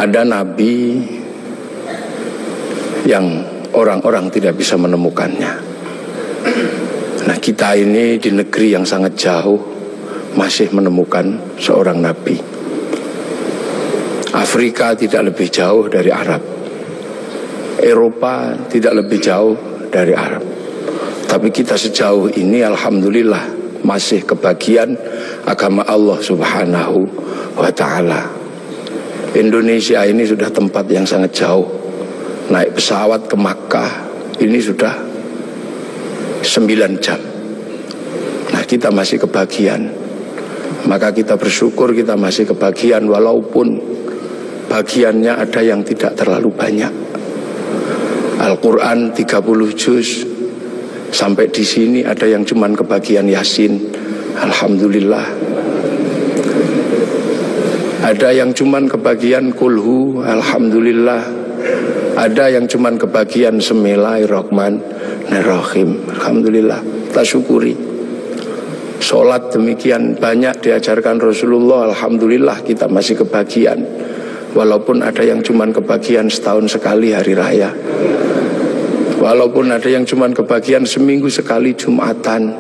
Ada nabi yang orang-orang tidak bisa menemukannya. Nah, kita ini di negeri yang sangat jauh masih menemukan seorang nabi. Afrika tidak lebih jauh dari Arab, Eropa tidak lebih jauh dari Arab. Tapi kita sejauh ini alhamdulillah masih kebagian agama Allah Subhanahu wa ta'ala. Indonesia ini sudah tempat yang sangat jauh. Naik pesawat ke Makkah ini sudah 9 jam. Nah, kita masih kebagian. Maka kita bersyukur kita masih kebagian, walaupun bagiannya ada yang tidak terlalu banyak. Al-Quran 30 juz, sampai di sini ada yang cuman kebagian Yasin, alhamdulillah. Ada yang cuman kebagian Kulhu, alhamdulillah. Ada yang cuman kebagian Bismillahirrahmanirrahim, alhamdulillah. Kita syukuri. Sholat demikian banyak diajarkan Rasulullah, alhamdulillah kita masih kebagian. Walaupun ada yang cuman kebagian setahun sekali hari raya, walaupun ada yang cuman kebagian seminggu sekali Jumatan,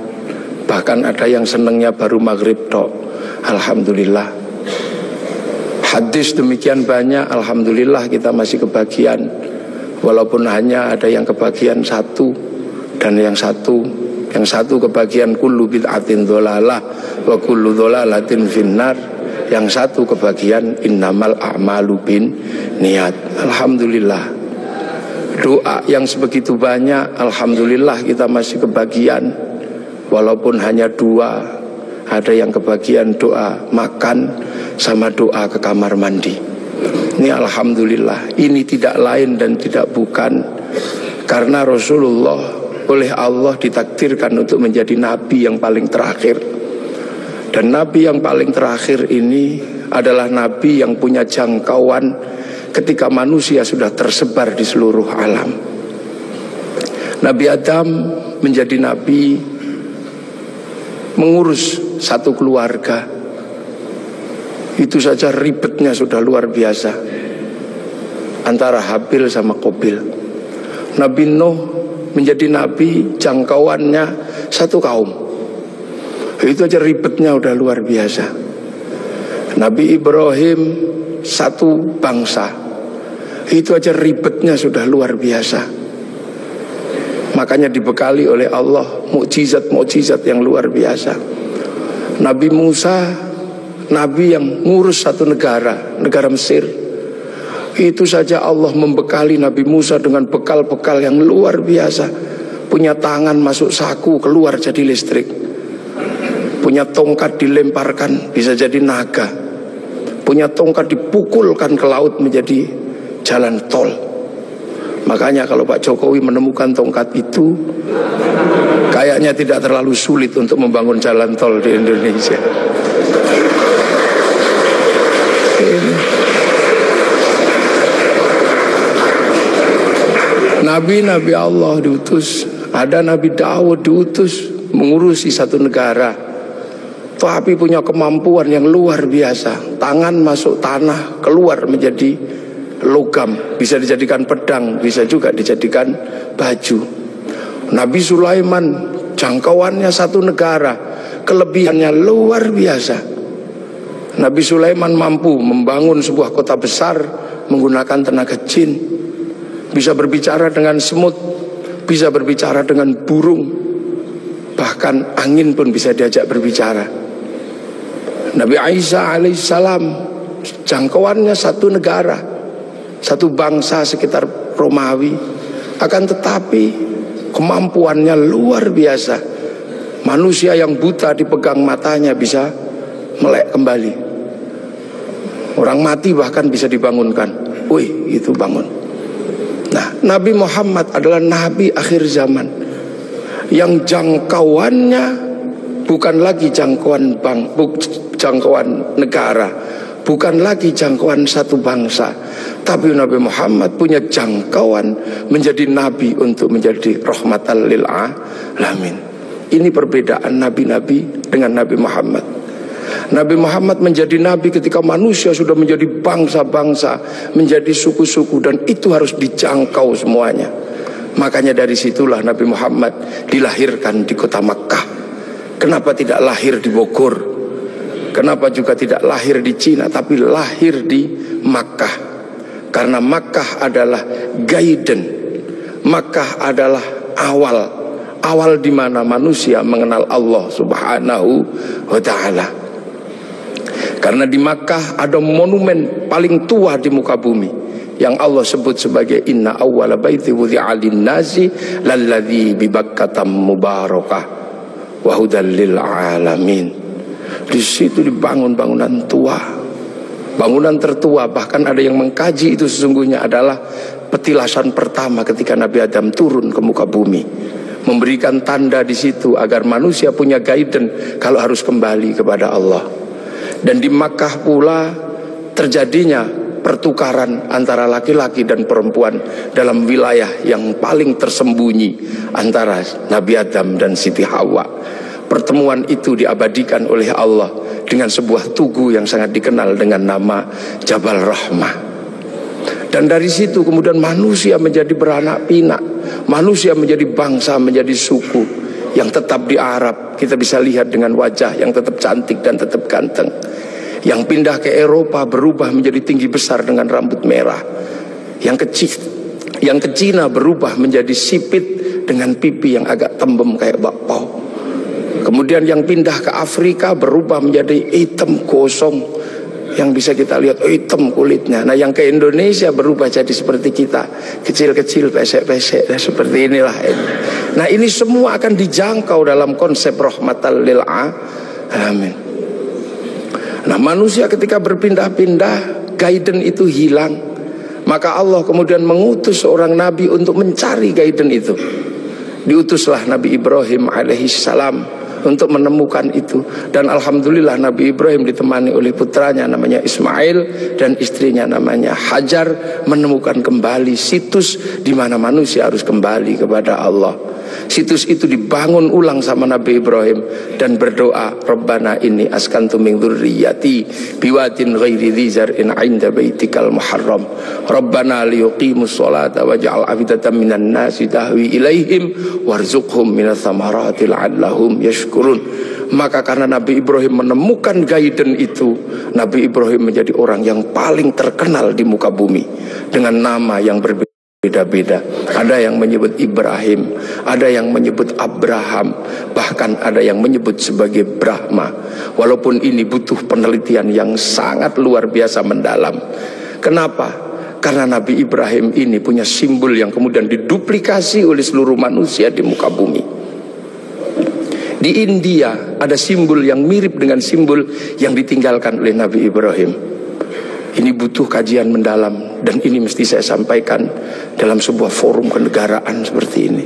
bahkan ada yang senengnya baru maghrib tok, alhamdulillah. Hadis demikian banyak, alhamdulillah kita masih kebagian. Walaupun hanya ada yang kebagian satu, dan yang satu kebagian kullu bid'atin dholalah wa kullu dholalatin finnar. Yang satu kebagian innamal a'malu bin niat. Alhamdulillah. Doa yang sebegitu banyak, alhamdulillah kita masih kebagian. Walaupun hanya 2, ada yang kebagian doa makan sama doa ke kamar mandi. Ini alhamdulillah. Ini tidak lain dan tidak bukan karena Rasulullah oleh Allah ditakdirkan untuk menjadi nabi yang paling terakhir. Dan nabi yang paling terakhir ini adalah nabi yang punya jangkauan ketika manusia sudah tersebar di seluruh alam. Nabi Adam menjadi nabi mengurus satu keluarga. Itu saja ribetnya sudah luar biasa antara Habil sama Qabil. Nabi Nuh menjadi nabi, jangkauannya satu kaum. Itu aja ribetnya udah luar biasa. Nabi Ibrahim satu bangsa. Itu aja ribetnya sudah luar biasa. Makanya dibekali oleh Allah mukjizat-mukjizat yang luar biasa. Nabi Musa, nabi yang ngurus satu negara Mesir. Itu saja Allah membekali Nabi Musa dengan bekal-bekal yang luar biasa. Punya tangan masuk saku, keluar jadi listrik. Punya tongkat dilemparkan bisa jadi naga. Punya tongkat dipukulkan ke laut menjadi jalan tol. Makanya kalau Pak Jokowi menemukan tongkat itu, kayaknya tidak terlalu sulit untuk membangun jalan tol di Indonesia. Nabi-nabi Allah diutus. Ada Nabi Daud diutus mengurusi satu negara, tapi punya kemampuan yang luar biasa. Tangan masuk tanah, keluar menjadi logam. Bisa dijadikan pedang, bisa juga dijadikan baju. Nabi Sulaiman, jangkauannya satu negara, kelebihannya luar biasa. Nabi Sulaiman mampu membangun sebuah kota besar menggunakan tenaga jin. Bisa berbicara dengan semut, bisa berbicara dengan burung, bahkan angin pun bisa diajak berbicara. Nabi Isa alaihissalam, jangkauannya satu negara, satu bangsa sekitar Romawi, akan tetapi kemampuannya luar biasa. Manusia yang buta dipegang matanya bisa melek kembali. Orang mati bahkan bisa dibangunkan. Wih, itu bangun. Nah, Nabi Muhammad adalah nabi akhir zaman yang jangkauannya bukan lagi jangkauan jangkauan negara, bukan lagi jangkauan satu bangsa, tapi Nabi Muhammad punya jangkauan menjadi nabi untuk menjadi rahmatan lil alamin. Ini perbedaan nabi-nabi dengan Nabi Muhammad. Nabi Muhammad menjadi nabi ketika manusia sudah menjadi bangsa-bangsa, menjadi suku-suku, dan itu harus dijangkau semuanya. Makanya dari situlah Nabi Muhammad dilahirkan di kota Makkah. Kenapa tidak lahir di Bogor? Kenapa juga tidak lahir di Cina, tapi lahir di Makkah? Karena Makkah adalah guidance. Makkah adalah awal di mana manusia mengenal Allah Subhanahu wa ta'ala. Karena di Makkah ada monumen paling tua di muka bumi yang Allah sebut sebagai inna awwala baiti wudi'a lin-nasi lalladzi bi Bakkah mubarakah wa hudal lil alamin. Di situ dibangun bangunan tua, bangunan tertua. Bahkan ada yang mengkaji itu sesungguhnya adalah petilasan pertama ketika Nabi Adam turun ke muka bumi, memberikan tanda di situ agar manusia punya guidance kalau harus kembali kepada Allah. Dan di Makkah pula terjadinya pertukaran antara laki-laki dan perempuan dalam wilayah yang paling tersembunyi antara Nabi Adam dan Siti Hawa. Pertemuan itu diabadikan oleh Allah dengan sebuah tugu yang sangat dikenal dengan nama Jabal Rahmah. Dan dari situ kemudian manusia menjadi beranak pinak, manusia menjadi bangsa, menjadi suku yang tetap di Arab. Kita bisa lihat dengan wajah yang tetap cantik dan tetap ganteng. Yang pindah ke Eropa berubah menjadi tinggi besar dengan rambut merah. Yang ke Cina berubah menjadi sipit dengan pipi yang agak tembem kayak bakpao. Kemudian yang pindah ke Afrika berubah menjadi hitam gosong, yang bisa kita lihat hitam kulitnya. Nah yang ke Indonesia berubah jadi seperti kita, kecil-kecil, pesek-pesek, seperti inilah. Nah ini semua akan dijangkau dalam konsep rahmatan lil alamin. Nah manusia ketika berpindah-pindah, guidance itu hilang. Maka Allah kemudian mengutus seorang nabi untuk mencari guidance itu. Diutuslah Nabi Ibrahim alaihissalam untuk menemukan itu. Dan alhamdulillah Nabi Ibrahim ditemani oleh putranya namanya Ismail dan istrinya namanya Hajar, menemukan kembali situs di mana manusia harus kembali kepada Allah. Situs itu dibangun ulang sama Nabi Ibrahim dan berdoa, Rabbana inni askantu min dzurriyyati biwadin ghairi dzi zar'in 'inda baitikal muharram Rabbana liyuqimus sholata waj'al afidatan minan nasi tahwi ilaihim warzuqhum minas thamarati la'allahum yashkurun. Maka karena Nabi Ibrahim menemukan guidance itu, Nabi Ibrahim menjadi orang yang paling terkenal di muka bumi dengan nama yang berbeda. Beda-beda. Ada yang menyebut Ibrahim, ada yang menyebut Abraham, bahkan ada yang menyebut sebagai Brahma. Walaupun ini butuh penelitian yang sangat luar biasa mendalam. Kenapa? Karena Nabi Ibrahim ini punya simbol yang kemudian diduplikasi oleh seluruh manusia di muka bumi. Di India ada simbol yang mirip dengan simbol yang ditinggalkan oleh Nabi Ibrahim. Ini butuh kajian mendalam dan ini mesti saya sampaikan dalam sebuah forum kenegaraan seperti ini.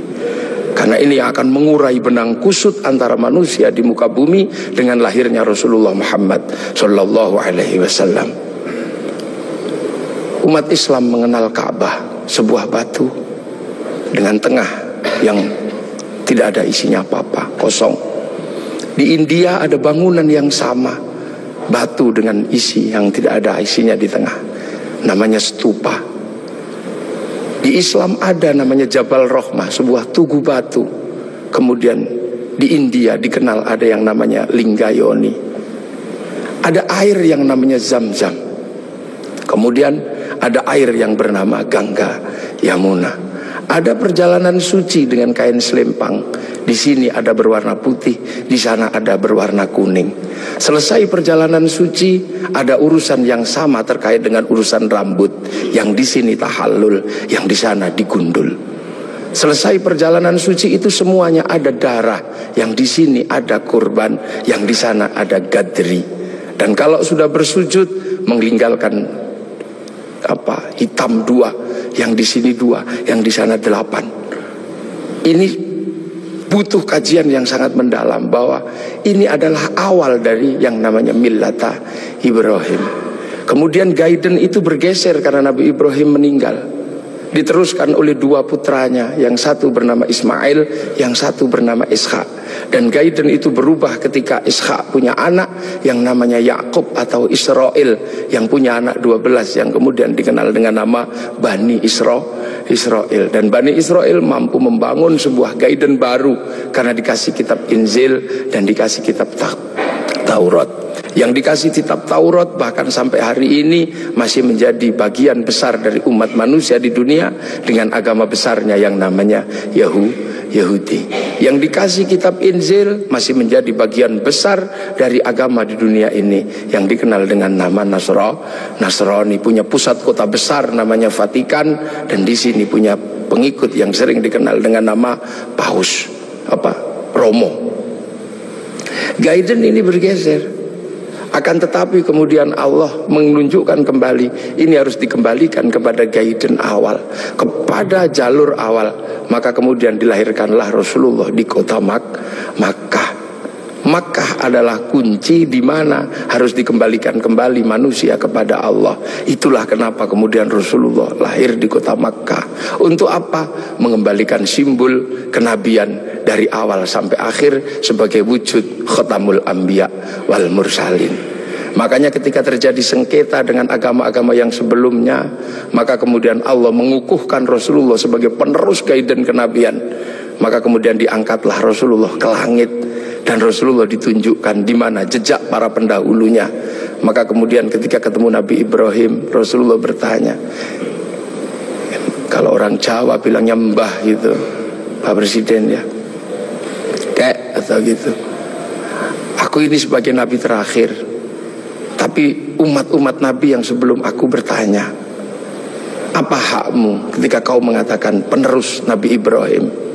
Karena ini akan mengurai benang kusut antara manusia di muka bumi dengan lahirnya Rasulullah Muhammad sallallahu alaihi wasallam. Umat Islam mengenal Ka'bah, sebuah batu dengan tengah yang tidak ada isinya apa-apa, kosong. Di India ada bangunan yang sama, batu dengan isi yang tidak ada isinya di tengah, namanya stupa. Di Islam ada namanya Jabal Rahmah, sebuah tugu batu. Kemudian di India dikenal ada yang namanya Linggayoni. Ada air yang namanya Zam-Zam. Kemudian ada air yang bernama Gangga Yamuna. Ada perjalanan suci dengan kain selempang. Di sini ada berwarna putih, di sana ada berwarna kuning. Selesai perjalanan suci, ada urusan yang sama terkait dengan urusan rambut. Yang di sini tahallul, yang di sana digundul. Selesai perjalanan suci itu semuanya ada darah. Yang di sini ada kurban, yang di sana ada gadri. Dan kalau sudah bersujud, meninggalkan hitam 2, yang di sini 2, yang di sana 8. Ini butuh kajian yang sangat mendalam bahwa ini adalah awal dari yang namanya millata Ibrahim. Kemudian guidance itu bergeser karena Nabi Ibrahim meninggal. diteruskan oleh dua putranya, yang satu bernama Ismail, yang satu bernama Ishak. Dan Gaiden itu berubah ketika Ishak punya anak yang namanya Yakub atau Israel, yang punya anak 12 yang kemudian dikenal dengan nama Bani Israel. Dan Bani Israel mampu membangun sebuah Gaiden baru karena dikasih kitab Injil dan dikasih kitab Taurat. Yang dikasih kitab Taurat bahkan sampai hari ini masih menjadi bagian besar dari umat manusia di dunia dengan agama besarnya yang namanya Yahudi. Yang dikasih kitab Injil masih menjadi bagian besar dari agama di dunia ini yang dikenal dengan nama Nasrani. Punya pusat kota besar namanya Vatikan, dan di sini punya pengikut yang sering dikenal dengan nama Paus Romo. Gaiden ini bergeser. Akan tetapi kemudian Allah menunjukkan kembali, ini harus dikembalikan kepada Gaiden awal, kepada jalur awal. Maka kemudian dilahirkanlah Rasulullah di kota Makkah. Makkah adalah kunci di mana harus dikembalikan kembali manusia kepada Allah. Itulah kenapa kemudian Rasulullah lahir di kota Makkah. Untuk apa? Mengembalikan simbol kenabian dari awal sampai akhir sebagai wujud Khatamul Anbiya wal Mursalin. Makanya ketika terjadi sengketa dengan agama-agama yang sebelumnya, maka kemudian Allah mengukuhkan Rasulullah sebagai penerus Gaiden kenabian. Maka kemudian diangkatlah Rasulullah ke langit, dan Rasulullah ditunjukkan di mana jejak para pendahulunya. Maka kemudian ketika ketemu Nabi Ibrahim, Rasulullah bertanya, kalau orang Jawa bilangnya mbah gitu, Pak Presiden ya, Dek atau gitu, aku ini sebagai Nabi terakhir, tapi umat-umat Nabi yang sebelum aku bertanya, apa hakmu ketika kau mengatakan penerus Nabi Ibrahim?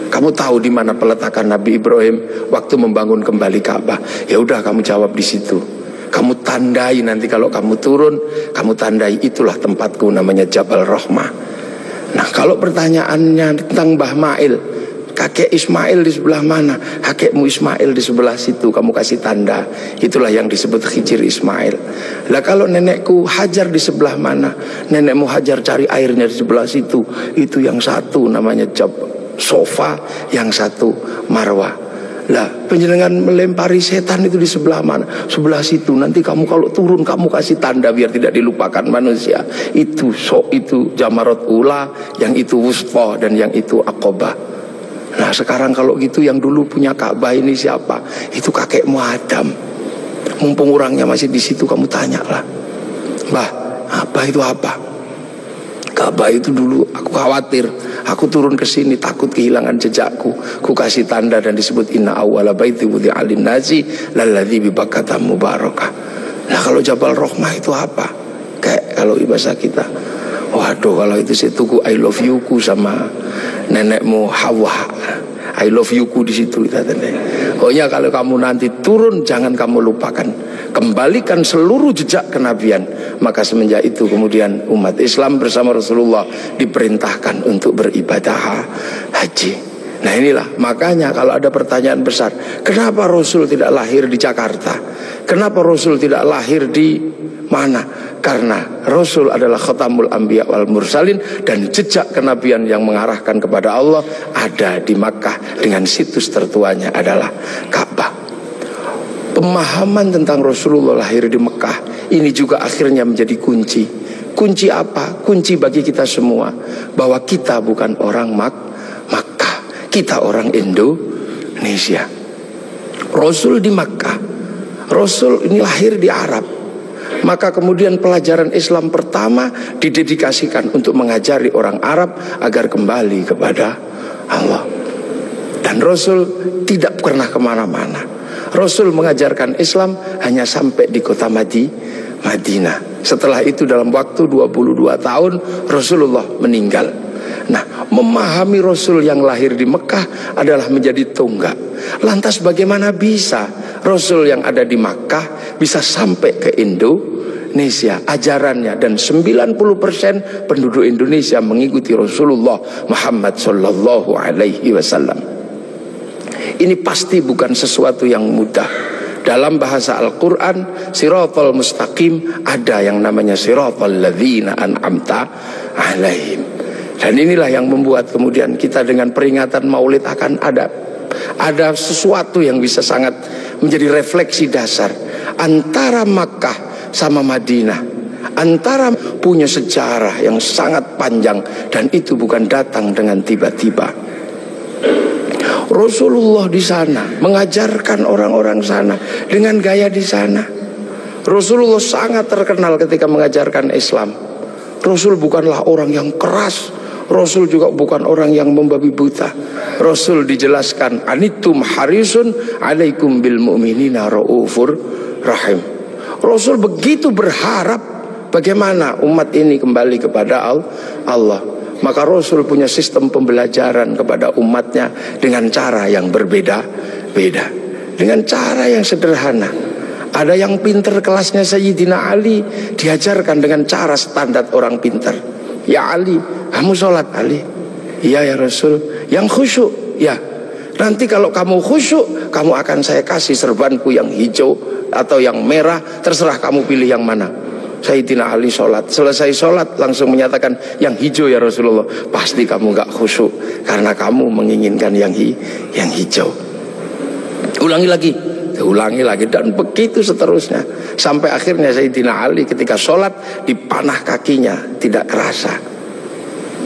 Kamu tahu di mana peletakan Nabi Ibrahim waktu membangun kembali Ka'bah? Ya udah, kamu jawab di situ. Kamu tandai nanti kalau kamu turun, kamu tandai itulah tempatku, namanya Jabal Rahmah. Nah, kalau pertanyaannya tentang Mbah Mail, kakek Ismail di sebelah mana? Kakekmu Ismail di sebelah situ, kamu kasih tanda. Itulah yang disebut Hijir Ismail. Lah kalau nenekku Hajar di sebelah mana? Nenekmu Hajar cari airnya di sebelah situ. Itu yang satu namanya Sofa, yang satu Marwah. Lah penjenengan melempari setan itu di sebelah mana? Sebelah situ. Nanti kamu kalau turun kamu kasih tanda biar tidak dilupakan manusia. Itu itu Jamarat Ula, yang itu Wusta, dan yang itu Aqobah. Nah sekarang kalau gitu yang dulu punya Ka'bah ini siapa? Itu kakekmu Adam. Mumpung orangnya masih di situ, kamu tanyalah, Mbah, apa itu apa? Ka'bah itu dulu aku khawatir, aku turun ke sini takut kehilangan jejakku. Ku kasih tanda dan disebut inna awwala baiti wudi'a lin-nasi lalladzi bi Bakkah mubarakah. Nah kalau Jabal Rahmah itu apa? Kayak kalau bahasa kita, waduh kalau itu saya tuku I love you ku sama nenekmu Hawa. I love you ku di situ katanya. Pokoknya kalau kamu nanti turun jangan kamu lupakan, kembalikan seluruh jejak kenabian. Maka semenjak itu kemudian umat Islam bersama Rasulullah diperintahkan untuk beribadah haji. Nah inilah makanya kalau ada pertanyaan besar, kenapa Rasul tidak lahir di Jakarta? Kenapa Rasul tidak lahir di mana? Karena Rasul adalah Khatamul Anbiya wal Mursalin, dan jejak kenabian yang mengarahkan kepada Allah ada di Makkah, dengan situs tertuanya adalah Ka'bah. Pemahaman tentang Rasulullah lahir di Mekah ini juga akhirnya menjadi kunci. Kunci apa? Kunci bagi kita semua, bahwa kita bukan orang Makkah, kita orang Indonesia. Rasul di Makkah, Rasul ini lahir di Arab. Maka kemudian pelajaran Islam pertama didedikasikan untuk mengajari orang Arab agar kembali kepada Allah. Dan Rasul tidak pernah kemana-mana. Rasul mengajarkan Islam hanya sampai di kota Madinah. Setelah itu dalam waktu 22 tahun Rasulullah meninggal. Nah, memahami Rasul yang lahir di Mekah adalah menjadi tonggak. Lantas bagaimana bisa Rasul yang ada di Makkah bisa sampai ke Indonesia ajarannya, dan 90% penduduk Indonesia mengikuti Rasulullah Muhammad sallallahu alaihi wasallam. Ini pasti bukan sesuatu yang mudah. Dalam bahasa Al-Quran, siratal mustaqim ada yang namanya siratal ladzina an'amta alaihim. Dan inilah yang membuat kemudian kita dengan peringatan Maulid akan ada sesuatu yang bisa sangat menjadi refleksi dasar antara Makkah sama Madinah, antara punya sejarah yang sangat panjang, dan itu bukan datang dengan tiba-tiba. Rasulullah di sana mengajarkan orang-orang sana dengan gaya di sana. Rasulullah sangat terkenal ketika mengajarkan Islam. Rasul bukanlah orang yang keras, Rasul juga bukan orang yang membabi buta. Rasul dijelaskan, anitum harisun alaikum bil mu'minina raufur rahim. Rasul begitu berharap bagaimana umat ini kembali kepada Allah. Maka Rasul punya sistem pembelajaran kepada umatnya dengan cara yang berbeda-beda, dengan cara yang sederhana. Ada yang pinter kelasnya Sayyidina Ali, diajarkan dengan cara standar orang pinter. Ya Ali, kamu sholat Ali? Iya ya Rasul. Yang khusyuk? Ya. Nanti kalau kamu khusyuk, kamu akan saya kasih serbanku yang hijau atau yang merah, terserah kamu pilih yang mana. Sayyidina Ali sholat, selesai sholat langsung menyatakan yang hijau ya Rasulullah. Pasti kamu gak khusyuk karena kamu menginginkan yang hijau. Ulangi lagi dan begitu seterusnya, sampai akhirnya Sayyidina Ali ketika sholat dipanah kakinya tidak kerasa.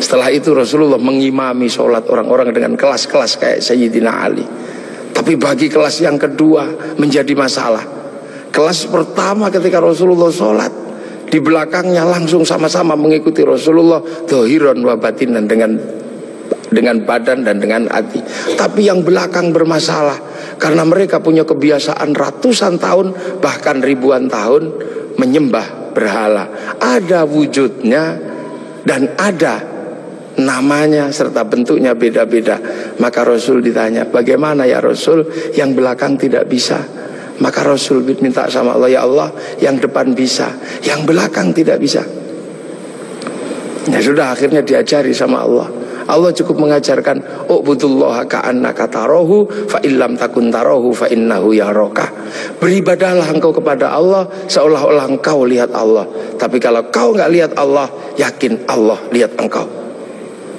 Setelah itu Rasulullah mengimami sholat orang-orang dengan kelas-kelas kayak Sayyidina Ali. Tapi bagi kelas yang kedua menjadi masalah. Kelas pertama ketika Rasulullah sholat, di belakangnya langsung sama-sama mengikuti Rasulullah dhahiran wa batinan, dengan badan dan dengan hati. Tapi yang belakang bermasalah karena mereka punya kebiasaan ratusan tahun bahkan ribuan tahun menyembah berhala. Ada wujudnya dan ada namanya serta bentuknya beda-beda. Maka Rasul ditanya, bagaimana ya Rasul yang belakang tidak bisa? Maka Rasul minta sama Allah, ya Allah yang depan bisa, yang belakang tidak bisa. Ya sudah, akhirnya diajari sama Allah. Allah cukup mengajarkan, u'budullaha ka'annaka tarahu fa illam takun tarahu fa innahu yaraka. Beribadahlah engkau kepada Allah seolah-olah engkau lihat Allah. Tapi kalau kau enggak lihat Allah, yakin Allah lihat engkau.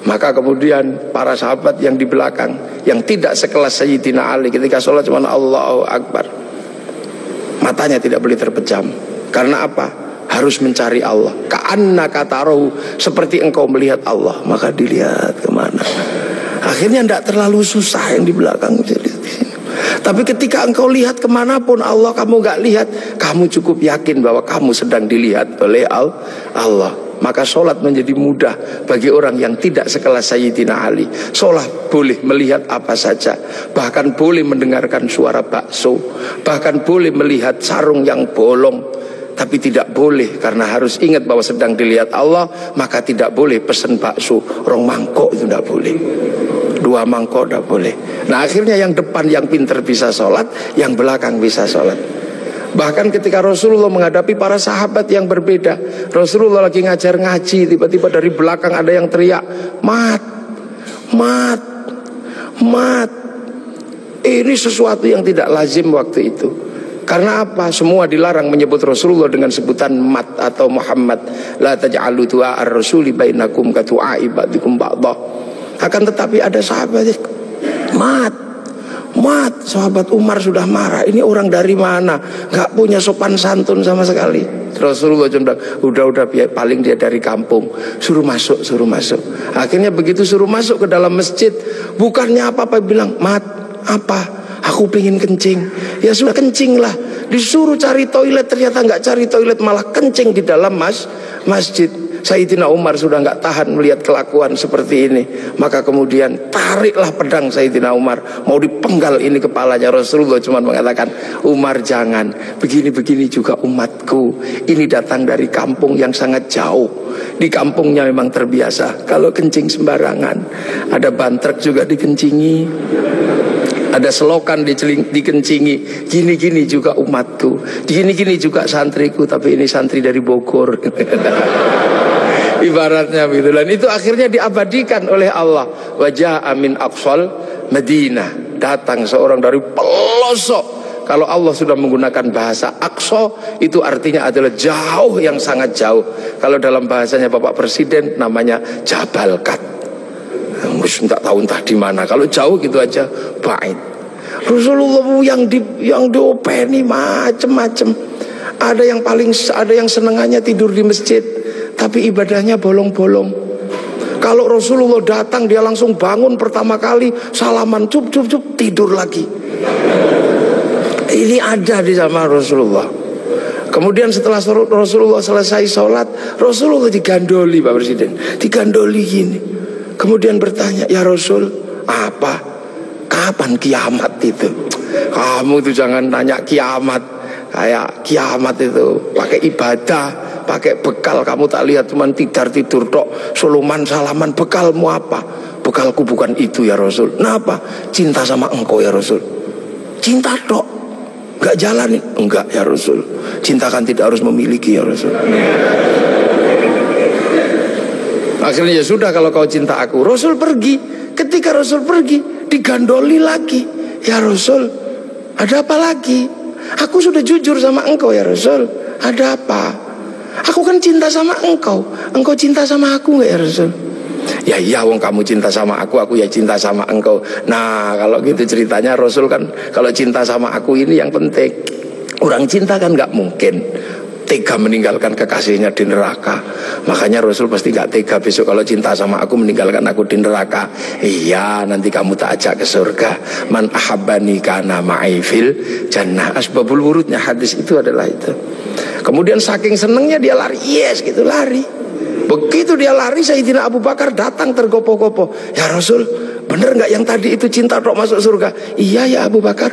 Maka kemudian para sahabat yang di belakang, yang tidak sekelas Sayyidina Ali, ketika sholat cuma Allahu Akbar, matanya tidak boleh terpejam. Karena apa? Harus mencari Allah. Ka'annaka tarahu, seperti engkau melihat Allah. Maka dilihat kemana. Akhirnya tidak terlalu susah yang di belakang. Tapi ketika engkau lihat kemanapun Allah kamu gak lihat, kamu cukup yakin bahwa kamu sedang dilihat oleh Allah. Maka sholat menjadi mudah bagi orang yang tidak sekelas Sayyidina Ali. Sholat boleh melihat apa saja, bahkan boleh mendengarkan suara bakso, bahkan boleh melihat sarung yang bolong. Tapi tidak boleh, karena harus ingat bahwa sedang dilihat Allah. Maka tidak boleh pesen bakso rong mangkok, itu tidak boleh, 2 mangkok tidak boleh. Nah akhirnya yang depan yang pinter bisa sholat, yang belakang bisa sholat. Bahkan ketika Rasulullah menghadapi para sahabat yang berbeda, Rasulullah lagi ngajar ngaji, tiba-tiba dari belakang ada yang teriak, mat. Ini sesuatu yang tidak lazim waktu itu. Karena apa? Semua dilarang menyebut Rasulullah dengan sebutan mat atau Muhammad. La taj'alu du'a ar-rasuli bainakum ka du'a'i ba'dikum ba'dha. Akan tetapi ada sahabat, mat. Sahabat Umar sudah marah. Ini orang dari mana? Gak punya sopan santun sama sekali. Rasulullah cuma udah paling dia dari kampung. Suruh masuk. Akhirnya begitu suruh masuk ke dalam masjid, bukannya apa-apa, bilang, mat, apa? Aku pengen kencing. Ya sudah, kencing lah. Disuruh cari toilet, ternyata gak cari toilet, malah kencing di dalam masjid. Sayyidina Umar sudah gak tahan melihat kelakuan seperti ini. Maka kemudian tariklah pedang Sayyidina Umar, mau dipenggal ini kepalanya. Rasulullah cuma mengatakan, Umar jangan, begini-begini juga umatku. Ini datang dari kampung yang sangat jauh. Di kampungnya memang terbiasa kalau kencing sembarangan. Ada bantrek juga dikencingi, ada selokan dikencingi. Gini-gini juga umatku, gini-gini juga santriku. Tapi ini santri dari Bogor. Ibaratnya begitu. Dan itu akhirnya diabadikan oleh Allah. Wajah amin aqsal Madinah, datang seorang dari pelosok Kalau Allah sudah menggunakan bahasa aqsa, itu artinya adalah jauh, yang sangat jauh. Kalau dalam bahasanya Bapak Presiden namanya Jabal Kat. Enggak tahu entah di mana. Kalau jauh gitu aja ba'id. Rasulullah yang diopeni macem-macem. Ada yang senengannya tidur di masjid, tapi ibadahnya bolong-bolong. Kalau Rasulullah datang, dia langsung bangun pertama kali, salaman, cup, tidur lagi. Ini ada di zaman Rasulullah. Kemudian setelah Rasulullah selesai sholat, Rasulullah digandoli, Pak Presiden, digandoli gini. Kemudian bertanya, ya Rasul, apa? Kapan kiamat itu? Kamu tuh jangan nanya kiamat. Kayak kiamat itu pakai ibadah, pakai bekal. Kamu tak lihat cuman tidur tok, suluman salaman. Bekalmu apa? Bekalku bukan itu ya Rasul. Nah apa? Cinta sama engkau ya Rasul. Cinta tok, gak jalanin? Enggak ya Rasul. Cinta kan tidak harus memiliki ya Rasul. Akhirnya ya sudah, kalau kau cinta aku. Rasul pergi. Ketika Rasul pergi, digandoli lagi. Ya Rasul, ada apa lagi? Aku sudah jujur sama engkau ya Rasul. Ada apa? Aku kan cinta sama engkau. Engkau cinta sama aku gak ya Rasul? Ya iya, wong kamu cinta sama aku ya cinta sama engkau. Nah kalau gitu ceritanya, Rasul kan kalau cinta sama aku ini yang penting. Orang cinta kan gak mungkin tega meninggalkan kekasihnya di neraka. Makanya Rasul pasti gak tega besok kalau cinta sama aku meninggalkan aku di neraka. Iya, nanti kamu tak ajak ke surga. Man ahabbani kana ma'i fil jannah. Asbabul wurudnya hadis itu adalah itu. Kemudian saking senengnya dia lari, yes gitu, lari. Begitu dia lari, Sayyidina Abu Bakar datang tergopoh-gopoh. Ya Rasul, bener gak yang tadi itu cinta tok masuk surga? Iya ya Abu Bakar,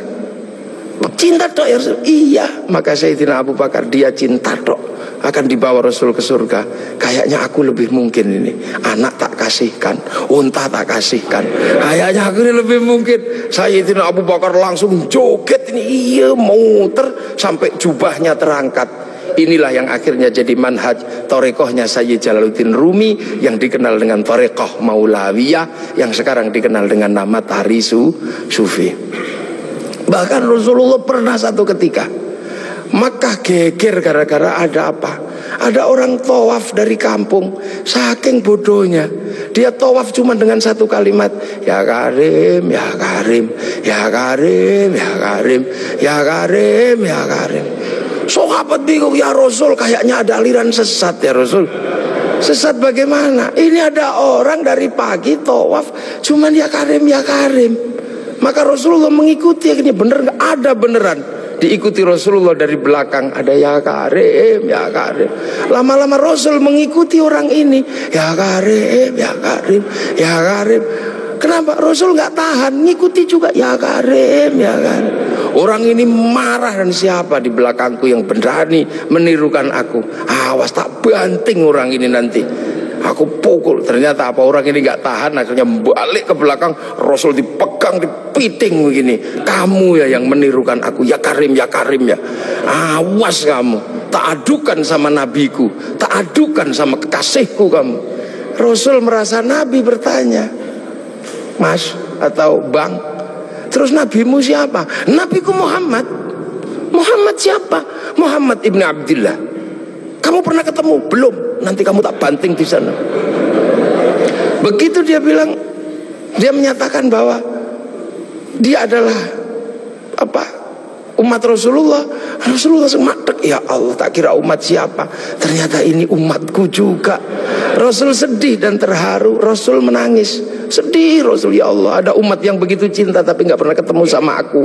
cinta tok ya Rasul. Iya. Maka Sayyidina Abu Bakar, dia cinta tok akan dibawa Rasul ke surga. Kayaknya aku lebih mungkin ini. Anak tak kasihkan, unta tak kasihkan. Kayaknya aku ini lebih mungkin. Sayyidina Abu Bakar langsung joget ini, iya, muter sampai jubahnya terangkat. Inilah yang akhirnya jadi manhaj torekohnya Sayyid Jalaluddin Rumi, yang dikenal dengan torekoh Maulawiyah, yang sekarang dikenal dengan nama Tarisu Sufi. Bahkan Rasulullah pernah satu ketika Makkah geger gara-gara ada apa? Ada orang tawaf dari kampung. Saking bodohnya, dia tawaf cuma dengan satu kalimat, ya Karim, ya Karim, ya Karim, ya Karim, ya Karim, ya Karim. Sahabat bingung, ya Rasul, kayaknya ada aliran sesat ya Rasul. Sesat bagaimana? Ini ada orang dari pagi tawaf cuman ya Karim, ya Karim. Maka Rasulullah mengikuti, akhirnya bener gak? Ada beneran. Diikuti Rasulullah dari belakang, ada ya Karim, ya Karim. Lama-lama Rasul mengikuti orang ini, ya Karim, ya Karim, ya Karim. Kenapa? Rasul gak tahan, ngikuti juga, ya Karim, ya Karim. Orang ini marah, dan siapa di belakangku yang berani menirukan aku? Awas tak banting orang ini nanti. Aku pukul. Ternyata apa, orang ini gak tahan, akhirnya balik ke belakang. Rasul dipegang, dipiting begini. Kamu ya yang menirukan aku, ya Karim, ya Karim ya. Awas kamu, tak adukan sama nabiku, tak adukan sama kekasihku kamu. Rasul merasa Nabi bertanya, Mas atau Bang, terus nabimu siapa? Nabiku Muhammad. Muhammad siapa? Muhammad ibn Abdillah. Kamu pernah ketemu? Belum. Nanti kamu tak banting di sana. Begitu dia bilang, dia menyatakan bahwa dia adalah apa? Umat Rasulullah. Rasulullah semadek, ya Allah, tak kira umat siapa, ternyata ini umatku juga. Rasul sedih dan terharu. Rasul menangis, sedih Rasul, ya Allah, ada umat yang begitu cinta tapi gak pernah ketemu sama aku.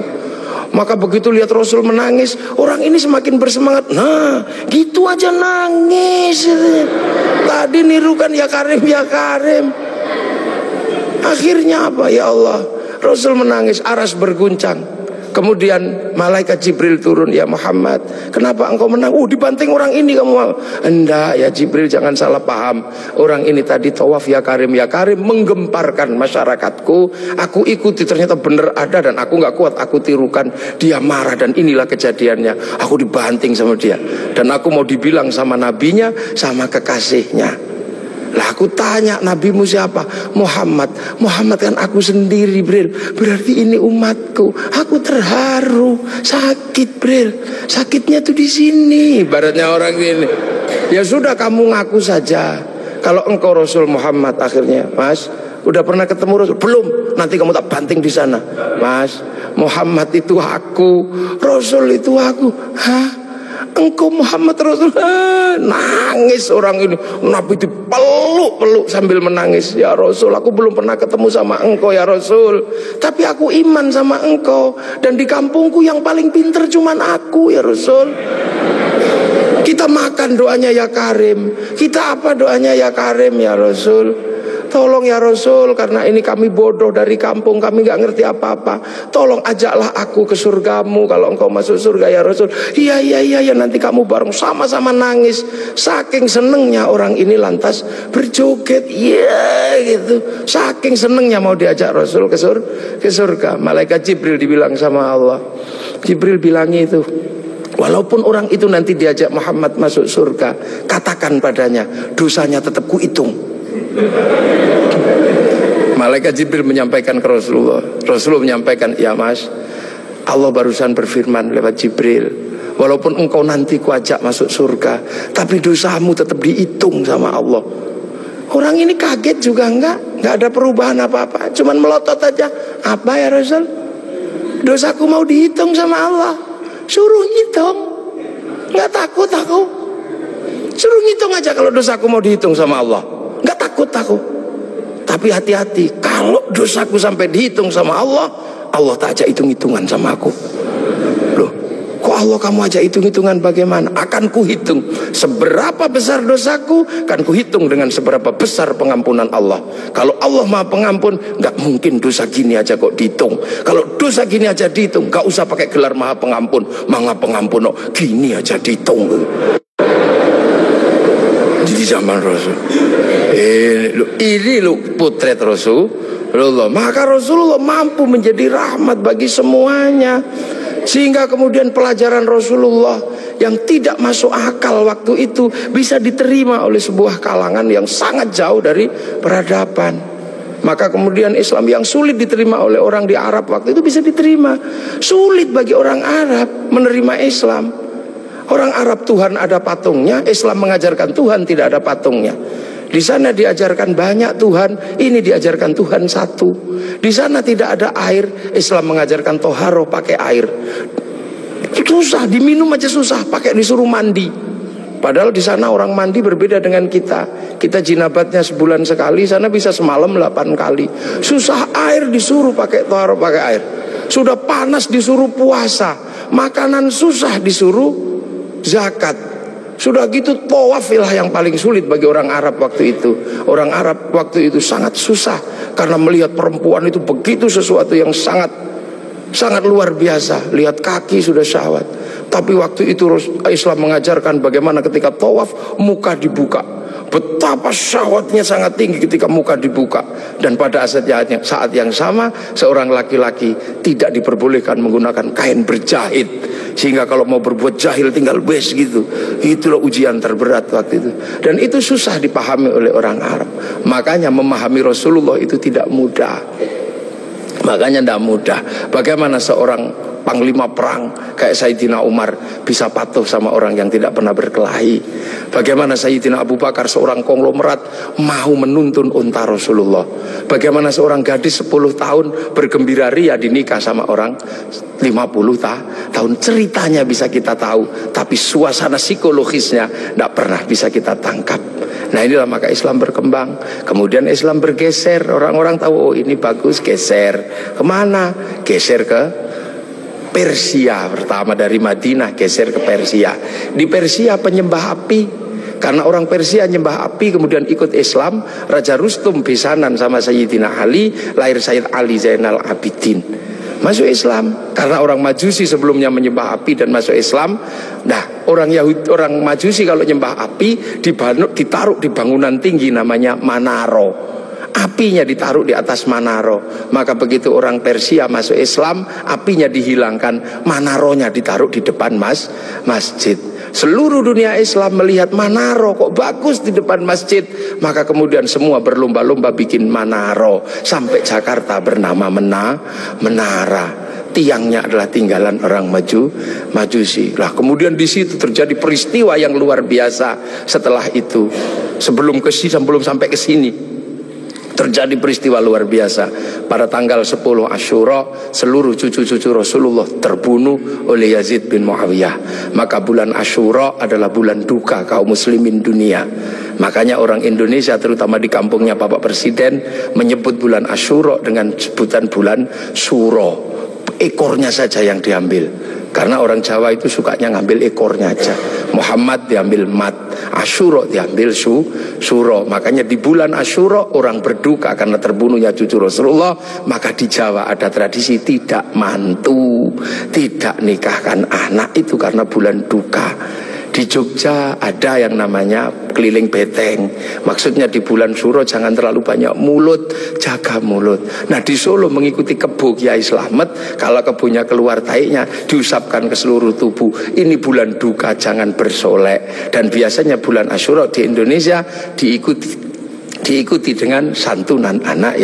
Maka begitu lihat Rasul menangis, orang ini semakin bersemangat. Nah gitu aja nangis. Tadi nirukan ya Karim, ya Karim. Akhirnya apa, ya Allah, Rasul menangis, aras berguncang. Kemudian malaikat Jibril turun, ya Muhammad, kenapa engkau menang? Dibanting orang ini kamu. Enggak ya Jibril, jangan salah paham. Orang ini tadi tawaf ya Karim, ya Karim, menggemparkan masyarakatku. Aku ikuti, ternyata benar ada, dan aku gak kuat, aku tirukan. Dia marah, dan inilah kejadiannya. Aku dibanting sama dia, dan aku mau dibilang sama nabinya, sama kekasihnya. Lah aku tanya, nabimu siapa? Muhammad. Muhammad kan aku sendiri, Bril. Berarti ini umatku. Aku terharu, sakit, Bril. Sakitnya tuh di sini. Ibaratnya orang ini. Ya sudah, kamu ngaku saja kalau engkau Rasul Muhammad. Akhirnya, Mas, udah pernah ketemu Rasul? Belum. Nanti kamu tak banting di sana. Mas, Muhammad itu aku, Rasul itu aku. Hah? Engkau Muhammad Rasul? Nangis orang ini. Nabi dipeluk-peluk sambil menangis. Ya Rasul, aku belum pernah ketemu sama engkau ya Rasul, tapi aku iman sama engkau. Dan di kampungku yang paling pinter cuman aku ya Rasul. Kita makan doanya ya Karim. Kita apa doanya ya Karim ya Rasul. Tolong ya Rasul, karena ini kami bodoh dari kampung, kami gak ngerti apa-apa. Tolong ajaklah aku ke surgamu kalau engkau masuk surga ya Rasul. Iya nanti kamu bareng, sama-sama nangis. Saking senengnya orang ini lantas berjoget. Iya gitu. Saking senengnya mau diajak Rasul ke surga. Malaikat Jibril dibilang sama Allah. Jibril bilang itu, walaupun orang itu nanti diajak Muhammad masuk surga, katakan padanya, dosanya tetap kuhitung. Malaikat Jibril menyampaikan ke Rasulullah. Rasulullah menyampaikan, ya Mas, Allah barusan berfirman lewat Jibril, walaupun engkau nanti kuajak masuk surga, tapi dosamu tetap dihitung sama Allah. Orang ini kaget juga enggak ada perubahan apa-apa, cuman melotot aja. Apa ya Rasul? Dosaku mau dihitung sama Allah. Suruh ngitung. Enggak takut aku. Suruh ngitung aja kalau dosaku mau dihitung sama Allah. Enggak takut aku. Tapi hati-hati, kalau dosaku sampai dihitung sama Allah, Allah tak ajak hitung-hitungan sama aku. Loh, kok Allah kamu ajak hitung-hitungan bagaimana? Akan kuhitung seberapa besar dosaku, kan kuhitung dengan seberapa besar pengampunan Allah. Kalau Allah Maha Pengampun, nggak mungkin dosa gini aja kok dihitung. Kalau dosa gini aja dihitung, nggak usah pakai gelar Maha Pengampun. Maha Pengampun, gini aja dihitung. Di zaman Rasul ini potret Rasulullah. Maka Rasulullah mampu menjadi rahmat bagi semuanya, sehingga kemudian pelajaran Rasulullah yang tidak masuk akal waktu itu bisa diterima oleh sebuah kalangan yang sangat jauh dari peradaban. Maka kemudian Islam yang sulit diterima oleh orang di Arab waktu itu bisa diterima. Sulit bagi orang Arab menerima Islam. Orang Arab Tuhan ada patungnya, Islam mengajarkan Tuhan tidak ada patungnya. Di sana diajarkan banyak Tuhan, ini diajarkan Tuhan satu. Di sana tidak ada air, Islam mengajarkan toharo pakai air. Susah, diminum aja susah, pakai disuruh mandi. Padahal di sana orang mandi berbeda dengan kita. Kita jinabatnya sebulan sekali, sana bisa semalam 8 kali. Susah, air disuruh pakai toharo pakai air. Sudah panas disuruh puasa, makanan susah disuruh zakat. Sudah gitu tawafilah yang paling sulit bagi orang Arab waktu itu. Orang Arab waktu itu sangat susah karena melihat perempuan itu begitu sesuatu yang sangat luar biasa. Lihat kaki sudah syahwat. Tapi waktu itu Islam mengajarkan bagaimana ketika tawaf muka dibuka. Betapa syahwatnya sangat tinggi ketika muka dibuka. Dan pada saat yang sama seorang laki-laki tidak diperbolehkan menggunakan kain berjahit, sehingga kalau mau berbuat jahil tinggal wes gitu. Itulah ujian terberat waktu itu. Dan itu susah dipahami oleh orang Arab. Makanya memahami Rasulullah itu tidak mudah. Makanya tidak mudah. Bagaimana seorang panglima perang kayak Sayyidina Umar bisa patuh sama orang yang tidak pernah berkelahi? Bagaimana Sayyidina Abu Bakar seorang konglomerat mau menuntun unta Rasulullah? Bagaimana seorang gadis 10 tahun bergembira ria dinikah sama orang 50 tahun? Ceritanya bisa kita tahu, tapi suasana psikologisnya tidak pernah bisa kita tangkap. Nah inilah maka Islam berkembang. Kemudian Islam bergeser. Orang-orang tahu, oh ini bagus, geser. Kemana? Geser ke Persia. Pertama dari Madinah geser ke Persia. Di Persia penyembah api. Karena orang Persia nyembah api, kemudian ikut Islam. Raja Rustum besanan sama Sayyidina Ali, lahir Sayyid Ali Zainal Abidin. Masuk Islam. Karena orang Majusi sebelumnya menyembah api dan masuk Islam. Nah, orang Majusi kalau nyembah api ditaruh di bangunan tinggi namanya Manaro. Apinya ditaruh di atas Manaro. Maka begitu orang Persia masuk Islam, apinya dihilangkan, Manaronya ditaruh di depan masjid. Seluruh dunia Islam melihat Manaro kok bagus di depan masjid, maka kemudian semua berlomba-lomba bikin Manaro. Sampai Jakarta bernama Menara. Tiangnya adalah tinggalan orang Majusi. Lah kemudian di situ terjadi peristiwa yang luar biasa. Setelah itu, sebelum sampai ke sini, terjadi peristiwa luar biasa. Pada tanggal 10 Asyura, seluruh cucu-cucu Rasulullah terbunuh oleh Yazid bin Muawiyah. Maka bulan Asyura adalah bulan duka kaum muslimin dunia. Makanya orang Indonesia, terutama di kampungnya Bapak Presiden, menyebut bulan Asyura dengan sebutan bulan Suro. Ekornya saja yang diambil, karena orang Jawa itu sukanya ngambil ekornya aja. Muhammad diambil mat, Asyura diambil suro. Makanya di bulan Asyura orang berduka karena terbunuhnya cucu Rasulullah. Maka di Jawa ada tradisi tidak mantu, tidak nikahkan anak, itu karena bulan duka. Di Jogja ada yang namanya keliling beteng. Maksudnya di bulan Suro jangan terlalu banyak mulut, jaga mulut. Nah di Solo mengikuti kebo Kiai Slamet, kalau kebonya keluar taiknya diusapkan ke seluruh tubuh. Ini bulan duka, jangan bersolek. Dan biasanya bulan Asyura di Indonesia diikuti dengan santunan anak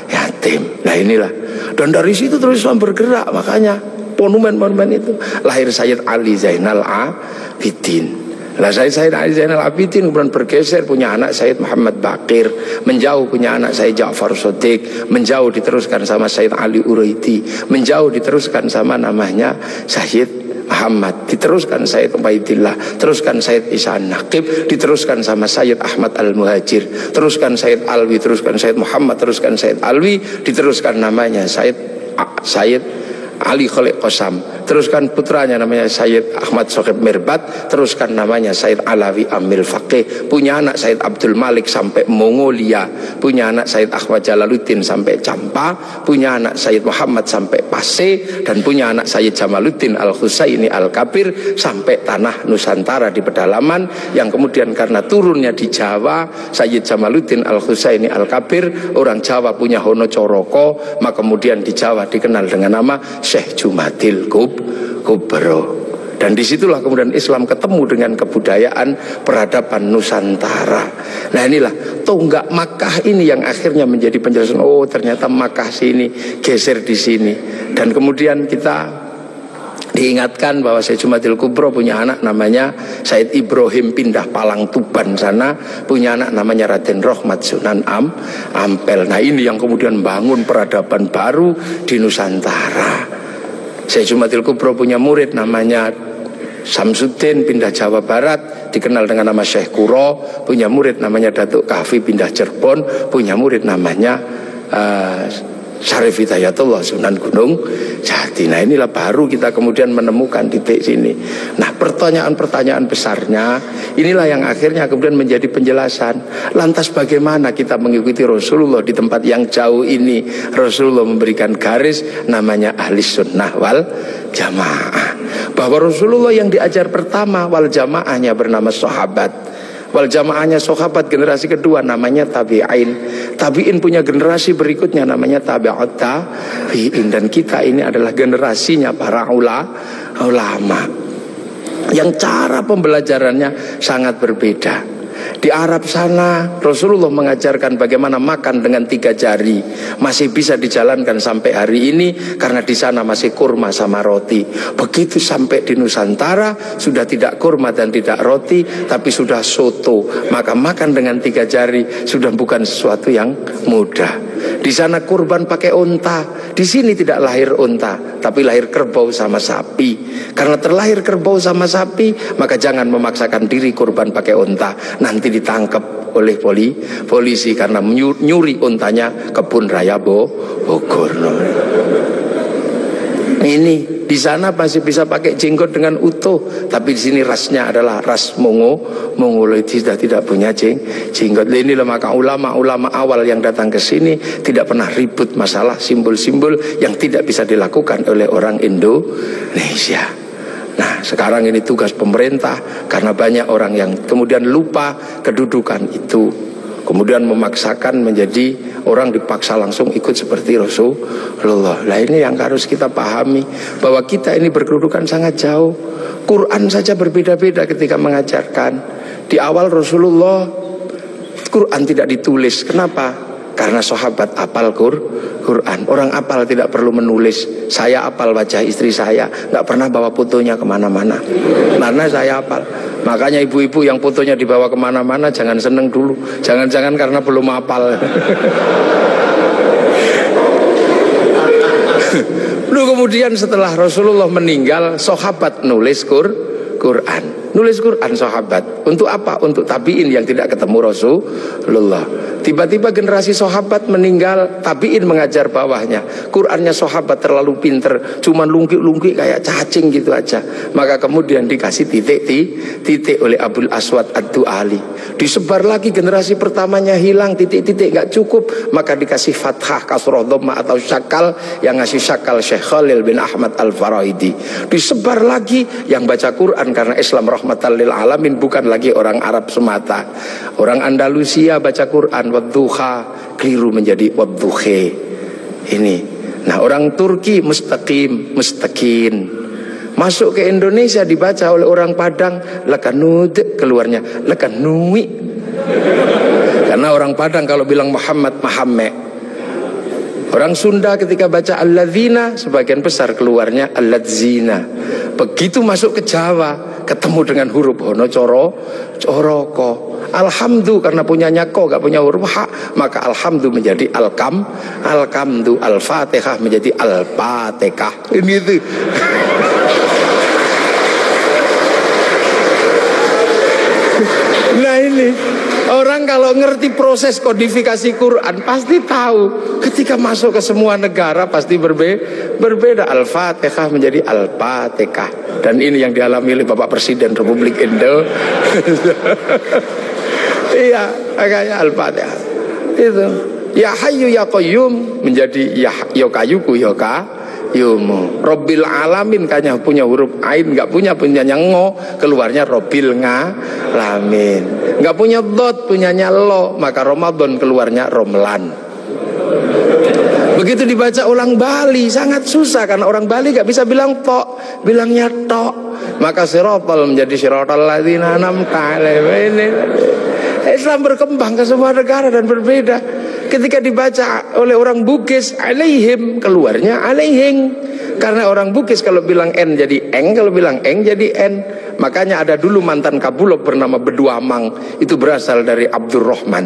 yatim. Nah inilah. Dan dari situ terus Islam bergerak. Makanya monumen-monumen itu lahir Sayyid Ali Zainal Abidin. Lah Sayyid Ali Zainal Abidin kemudian bergeser, punya anak Sayyid Muhammad Baqir, menjauh punya anak Sayyid Ja'far Shadiq, menjauh diteruskan sama Sayyid Ali Uraidi, menjauh diteruskan sama namanya Sayyid Muhammad, diteruskan Sayyid Ubaidillah, teruskan Sayyid Isa Naqib, diteruskan sama Sayyid Ahmad Al-Muhajir, teruskan Sayyid Alwi, teruskan Sayyid Muhammad, teruskan Sayyid Alwi, diteruskan namanya Sayyid Ali Khalid Qasam, teruskan putranya namanya Sayyid Ahmad Sohib Mirbat, teruskan namanya Sayyid Alawi Amil Faqih, punya anak Sayyid Abdul Malik sampai Mongolia, punya anak Sayyid Ahmad Jalaluddin sampai Campa, punya anak Sayyid Muhammad sampai Pase, dan punya anak Sayyid Jamaluddin Al-Husaini Al-Kabir sampai tanah Nusantara di pedalaman, yang kemudian karena turunnya di Jawa, Sayyid Jamaluddin Al-Husaini Al-Kabir, orang Jawa punya Hono Coroko, maka kemudian di Jawa dikenal dengan nama Syekh Jumadil Kubro. Dan disitulah kemudian Islam ketemu dengan kebudayaan peradaban Nusantara. Nah inilah tonggak Makkah ini yang akhirnya menjadi penjelasan, oh ternyata Makkah sini geser di sini. Dan kemudian kita diingatkan bahwa Syekh Jumadil Kubro punya anak namanya Said Ibrahim pindah Palang Tuban sana, punya anak namanya Raden Rohmat Sunan Ampel. Nah ini yang kemudian bangun peradaban baru di Nusantara. Syekh Jumadil Kubro punya murid namanya Samsuddin pindah Jawa Barat, dikenal dengan nama Syekh Kuro, punya murid namanya Datuk Kahfi pindah Cirebon, punya murid namanya Syarif Hidayatullah Sunan Gunung Jati. Nah inilah baru kita kemudian menemukan titik sini. Nah pertanyaan-pertanyaan besarnya inilah yang akhirnya kemudian menjadi penjelasan. Lantas bagaimana kita mengikuti Rasulullah di tempat yang jauh ini? Rasulullah memberikan garis namanya ahli sunnah wal jamaah. Bahwa Rasulullah yang diajar pertama wal jamaahnya bernama sahabat. Wal jamaahnya sahabat generasi kedua namanya tabi'in. Tabi'in punya generasi berikutnya namanya tabi'ut tabi'in. Dan kita ini adalah generasinya para ulama yang cara pembelajarannya sangat berbeda. Di Arab sana Rasulullah mengajarkan bagaimana makan dengan 3 jari. Masih bisa dijalankan sampai hari ini karena di sana masih kurma sama roti. Begitu sampai di Nusantara sudah tidak kurma dan tidak roti, tapi sudah soto. Maka makan dengan 3 jari sudah bukan sesuatu yang mudah. Di sana kurban pakai unta, di sini tidak lahir unta, tapi lahir kerbau sama sapi. Karena terlahir kerbau sama sapi, maka jangan memaksakan diri kurban pakai unta. Nanti ditangkap oleh polisi karena nyuri untanya Kebun Raya Bogor. Ini di sana masih bisa pakai jenggot dengan utuh, tapi di sini rasnya adalah ras Mongoloid, sudah tidak punya jenggot. Inilah maka ulama awal yang datang ke sini tidak pernah ribut masalah simbol-simbol yang tidak bisa dilakukan oleh orang Indonesia. Nah sekarang ini tugas pemerintah, karena banyak orang yang kemudian lupa kedudukan itu. Kemudian memaksakan menjadi orang dipaksa langsung ikut seperti Rasulullah. Nah ini yang harus kita pahami, bahwa kita ini berkedudukan sangat jauh. Quran saja berbeda-beda ketika mengajarkan. Di awal Rasulullah, Quran tidak ditulis. Kenapa? Karena sahabat apal Quran. Orang apal tidak perlu menulis. Saya apal wajah istri saya, nggak pernah bawa fotonya kemana-mana, karena saya apal. Makanya ibu-ibu yang fotonya dibawa kemana-mana jangan seneng dulu. Jangan-jangan karena belum apal. Lalu kemudian setelah Rasulullah meninggal, sahabat nulis Quran. Nulis Quran sahabat. Untuk apa? Untuk tabiin yang tidak ketemu Rasulullah. Tiba-tiba generasi sahabat meninggal, tabiin mengajar bawahnya. Qurannya sahabat terlalu pinter, cuman lungkik-lungkik kayak cacing gitu aja. Maka kemudian dikasih titik oleh Abul Aswad Ad-Du'ali. Disebar lagi, generasi pertamanya hilang, titik-titik gak cukup. Maka dikasih fathah, kasroh, dhammah atau syakal. Yang ngasih syakal Syekh Khalil bin Ahmad Al-Farahidi. Disebar lagi, yang baca Quran karena Islam rahmatan lil alamin, bukan lagi orang Arab semata. Orang Andalusia baca Quran wadduha, keliru menjadi wadduhe. Ini. Nah, orang Turki mustaqim, mustaqin. Masuk ke Indonesia dibaca oleh orang Padang lakanud, keluarnya lakanui. Karena orang Padang kalau bilang Muhammad, Muhammad. Orang Sunda ketika baca alladzina, sebagian besar keluarnya alladzina. Begitu masuk ke Jawa, ketemu dengan huruf hono coroko. Alhamdu karena punyanya ko, gak punya huruf ha, maka alhamdu menjadi alkamdu, al-fatihah menjadi al-fatihah. Ini itu. Nah ini, orang kalau ngerti proses kodifikasi Quran pasti tahu. Ketika masuk ke semua negara pasti berbeda. Al-Fatihah menjadi Al-Fatihah. Dan ini yang dialami oleh Bapak Presiden Republik Indonesia. Iya, kayak Al-Fatihah. Itu. Ya Hayyu Ya Qayyum menjadi Ya Kayuku Ya Yumu. Robbil alamin kayaknya punya huruf ain, nggak punyanya ngo, keluarnya Robbil ngalamin. Nggak punya dot, punyanya lo, maka Ramadan keluarnya Romlan. Begitu dibaca ulang Bali sangat susah karena orang Bali nggak bisa bilang tok, bilangnya tok. Maka sirotol menjadi sirotol ladzina an'amta alaihim. Islam berkembang ke semua negara dan berbeda. Ketika dibaca oleh orang Bugis alaihim, keluarnya alaihing. Karena orang Bugis kalau bilang N jadi eng, kalau bilang eng jadi N. Makanya ada dulu mantan Kabulok bernama Beduamang. Itu berasal dari Abdurrahman.